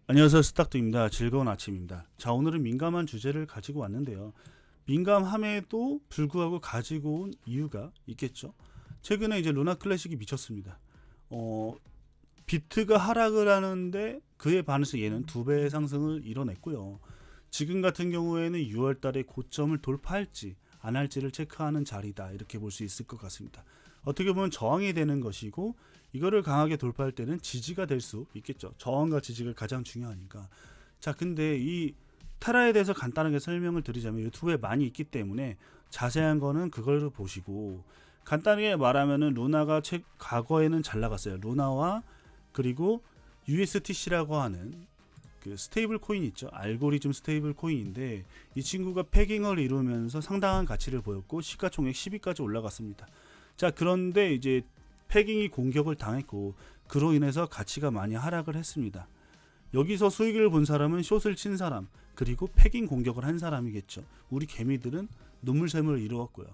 안녕하세요, 스탁트입니다. 즐거운 아침입니다. 자, 오늘은 민감한 주제를 가지고 왔는데요. 민감함에도 불구하고 가지고 온 이유가 있겠죠. 최근에 이제 루나 클래식이 미쳤습니다. 비트가 하락을 하는데 그에 반해서 얘는 2배의 상승을 이뤄냈고요. 지금 같은 경우에는 6월 달에 고점을 돌파할지 안 할지를 체크하는 자리다, 이렇게 볼 수 있을 것 같습니다. 어떻게 보면 저항이 되는 것이고, 이거를 강하게 돌파할 때는 지지가 될 수 있겠죠. 저항과 지지가 가장 중요하니까. 자, 근데 이 테라에 대해서 간단하게 설명을 드리자면 유튜브에 많이 있기 때문에 자세한 거는 그걸 보시고, 간단하게 말하면은 루나가 과거에는 잘 나갔어요. 루나와 그리고 USTC라고 하는 그 스테이블 코인 있죠. 알고리즘 스테이블 코인인데, 이 친구가 패깅을 이루면서 상당한 가치를 보였고 시가총액 10위까지 올라갔습니다. 자, 그런데 이제 패깅이 공격을 당했고 그로 인해서 가치가 많이 하락을 했습니다. 여기서 수익을 본 사람은 숏을 친 사람, 그리고 패깅 공격을 한 사람이겠죠. 우리 개미들은 눈물샘을 이루었고요.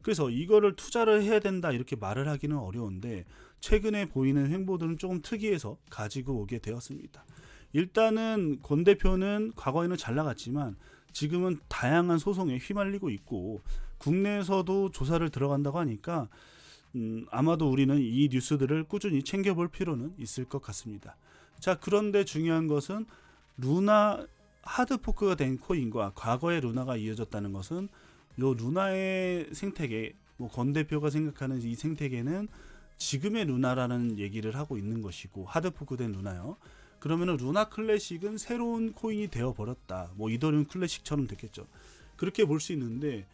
그래서 이거를 투자를 해야 된다, 이렇게 말을 하기는 어려운데, 최근에 보이는 행보들은 조금 특이해서 가지고 오게 되었습니다. 일단은 권 대표는 과거에는 잘 나갔지만 지금은 다양한 소송에 휘말리고 있고, 국내에서도 조사를 들어간다고 하니까 아마도 우리는 이 뉴스들을 꾸준히 챙겨볼 필요는 있을 것 같습니다. 자, 그런데 중요한 것은 루나 하드포크가 된 코인과 과거의 루나가 이어졌다는 것은, 요 루나의 생태계, 권 대표가 생각하는 이 생태계는 지금의 루나라는 얘기를 하고 있는 것이고, 하드포크된 루나요. 그러면은 루나 클래식은 새로운 코인이 되어 버렸다. 이더리움 클래식처럼 됐겠죠. 그렇게 볼 수 있는데,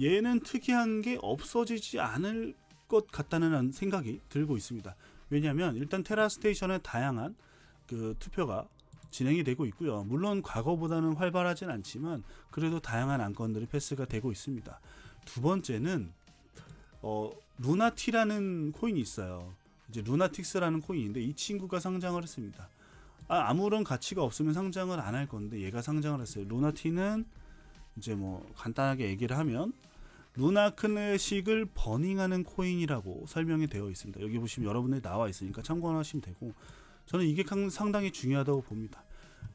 얘는 특이한 게 없어지지 않을 것 같다는 생각이 들고 있습니다. 왜냐하면 일단 테라 스테이션에 다양한 그 투표가 진행이 되고 있고요. 물론 과거보다는 활발하진 않지만 그래도 다양한 안건들이 패스가 되고 있습니다. 두 번째는 루나티라는 코인이 있어요. 이제 루나틱스라는 코인인데, 이 친구가 상장을 했습니다. 아무런 가치가 없으면 상장을 안 할 건데 얘가 상장을 했어요. 루나티는 이제 간단하게 얘기를 하면 루나 클래식을 버닝하는 코인이라고 설명이 되어 있습니다. 여기 보시면 여러분들이 나와 있으니까 참고하시면 되고, 저는 이게 상당히 중요하다고 봅니다.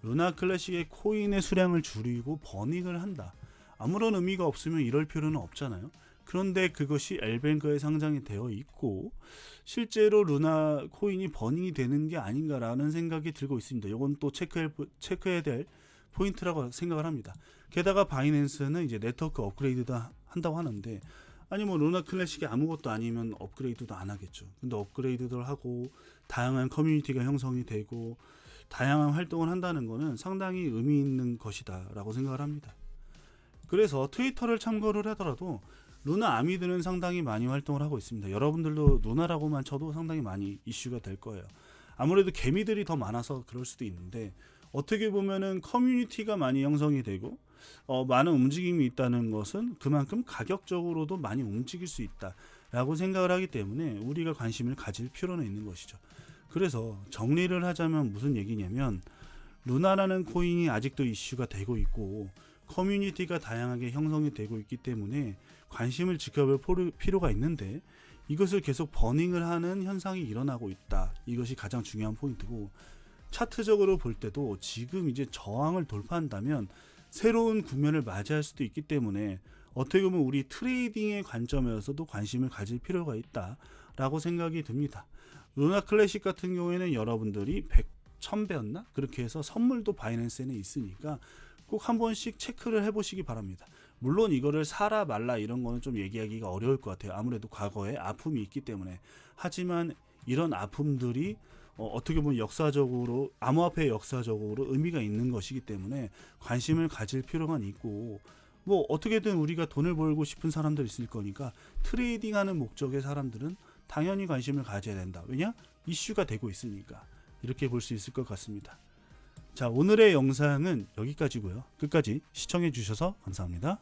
루나 클래식의 코인의 수량을 줄이고 버닝을 한다. 아무런 의미가 없으면 이럴 필요는 없잖아요. 그런데 그것이 엘뱅크에 상장이 되어 있고 실제로 루나 코인이 버닝이 되는 게 아닌가라는 생각이 들고 있습니다. 이건 또 체크해야 될 포인트라고 생각을 합니다. 게다가 바이낸스는 이제 네트워크 업그레이드도 한다고 하는데, 아니 루나 클래식이 아무것도 아니면 업그레이드도 안 하겠죠. 근데 업그레이드를 하고 다양한 커뮤니티가 형성이 되고 다양한 활동을 한다는 것은 상당히 의미 있는 것이다 라고 생각을 합니다. 그래서 트위터를 참고를 하더라도 루나 아미드는 상당히 많이 활동을 하고 있습니다. 여러분들도 루나라고만 쳐도 상당히 많이 이슈가 될 거예요. 아무래도 개미들이 더 많아서 그럴 수도 있는데, 어떻게 보면은 커뮤니티가 많이 형성이 되고 많은 움직임이 있다는 것은 그만큼 가격적으로도 많이 움직일 수 있다라고 생각을 하기 때문에 우리가 관심을 가질 필요는 있는 것이죠. 그래서 정리를 하자면 무슨 얘기냐면, 루나라는 코인이 아직도 이슈가 되고 있고 커뮤니티가 다양하게 형성이 되고 있기 때문에 관심을 지켜볼 필요가 있는데, 이것을 계속 버닝을 하는 현상이 일어나고 있다. 이것이 가장 중요한 포인트고, 차트적으로 볼 때도 지금 이제 저항을 돌파한다면 새로운 국면을 맞이할 수도 있기 때문에 어떻게 보면 우리 트레이딩의 관점에서도 관심을 가질 필요가 있다라고 생각이 듭니다. 루나 클래식 같은 경우에는 여러분들이 1000배였나? 그렇게 해서 선물도 바이낸스에 있으니까 꼭 한 번씩 체크를 해보시기 바랍니다. 물론 이거를 사라 말라 이런 거는 좀 얘기하기가 어려울 것 같아요. 아무래도 과거에 아픔이 있기 때문에. 하지만 이런 아픔들이 어떻게 보면 역사적으로, 암호화폐 역사적으로 의미가 있는 것이기 때문에 관심을 가질 필요가 있고, 어떻게든 우리가 돈을 벌고 싶은 사람들 있을 거니까 트레이딩하는 목적의 사람들은 당연히 관심을 가져야 된다. 왜냐? 이슈가 되고 있으니까. 이렇게 볼 수 있을 것 같습니다. 자, 오늘의 영상은 여기까지고요. 끝까지 시청해 주셔서 감사합니다.